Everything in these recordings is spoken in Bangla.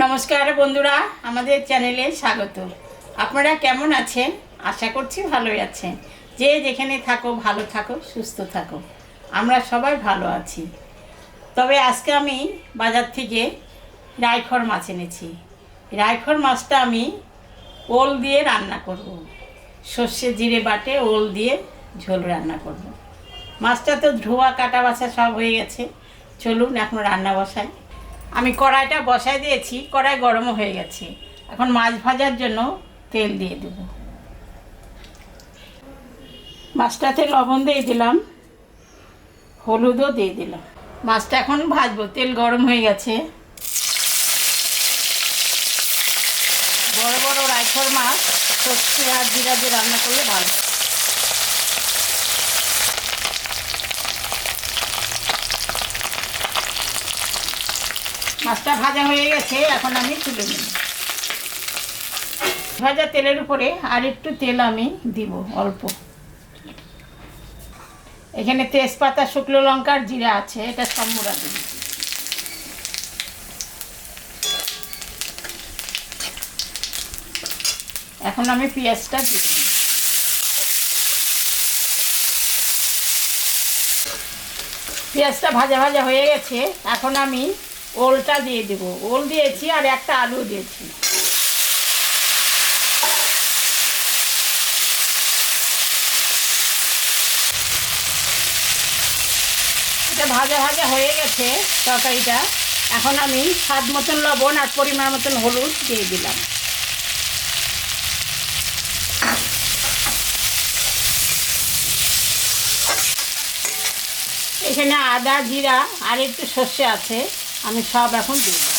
নমস্কার বন্ধুরা, আমাদের চ্যানেলে স্বাগত। আপনারা কেমন আছেন? আশা করছি ভালোই আছেন। যে যেখানে থাকো ভালো থাকো, সুস্থ থাকো। আমরা সবাই ভালো আছি। তবে আজকে আমি বাজার থেকে রাইখর মাছ এনেছি। রাইখর মাছটা আমি ওল দিয়ে রান্না করব। সর্ষে জিরে বাটে ওল দিয়ে ঝোল রান্না করব। মাছটা তো ধোয়া কাটা বাছা সব হয়ে গেছে। চলুন এখন রান্না বসাই। আমি কড়াইটা বসাই দিয়েছি, কড়াই গরমও হয়ে গেছে। এখন মাছ ভাজার জন্য তেল দিয়ে দেব। মাছটাতে লবণ দিয়ে দিলাম, হলুদও দিয়ে দিলাম। মাছটা এখন ভাজবো, তেল গরম হয়ে গেছে। বড় বড় রাইখর মাছ সর্ষে আর জিরা দিয়ে রান্না করলে ভালো। মাছটা ভাজা হয়ে গেছে, এখন আমি তুলে নিই। ভাজা তেলের উপরে আর একটু তেল আমি দিব, অল্প। এখানে তেজপাতা, শুকনো লঙ্কার জিরা আছে, এটা সব মোড়া দিব। এখন আমি পেঁয়াজটা দিব। পেঁয়াজটা ভাজা ভাজা হয়ে গেছে, এখন আমি ওলটা দিয়ে দেবো। ওল দিয়েছি আর একটা আলু দিয়েছি। এটা ভাজা ভাজা হয়ে গেছে তরকারিটা। এখন আমি স্বাদ মতন লবণ আর পরিমাণ মতন হলুদ দিয়ে দিলাম। এখানে আদা, জিরা আর একটু সর্ষে আছে, আমি সব এখন দিয়ে দেব।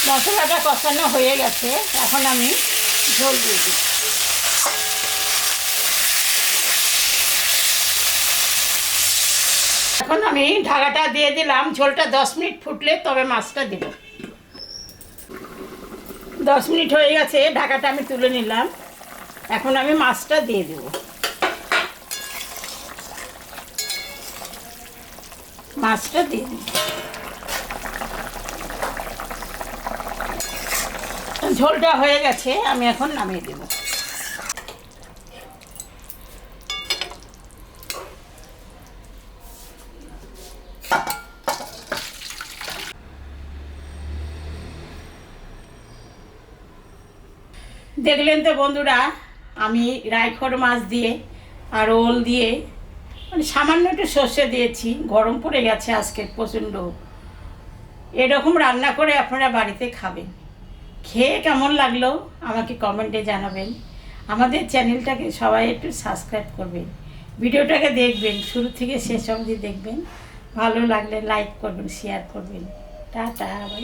মশলাটা কষানো হয়ে গেছে, এখন আমি ঝোল দিয়ে দিই। এখন আমি ঢাকাটা দিয়ে দিলাম। ঝোলটা 10 মিনিট ফুটলে তবে মাছটা দেব। 10 মিনিট হয়ে গেছে, ঢাকাটা আমি তুলে নিলাম। এখন আমি মাছটা দিয়ে দেব। মাছটা দিয়ে দিই। ঝোলটা হয়ে গেছে, আমি এখন নামিয়ে দেব। দেখলেন তো বন্ধুরা, আমি রাইখর মাছ দিয়ে আর ওল দিয়ে, মানে সামান্য একটু সর্ষে দিয়েছি। গরম পড়ে গেছে আজকে প্রচণ্ড। এরকম রান্না করে আপনারা বাড়িতে খাবেন। খেয়ে কেমন লাগলো আমাকে কমেন্টে জানাবেন। আমাদের চ্যানেলটাকে সবাই একটু সাবস্ক্রাইব করবেন। ভিডিওটাকে দেখবেন, শুরু থেকে শেষ অবধি দেখবেন। ভালো লাগলে লাইক করবেন, শেয়ার করবেন। টাটা।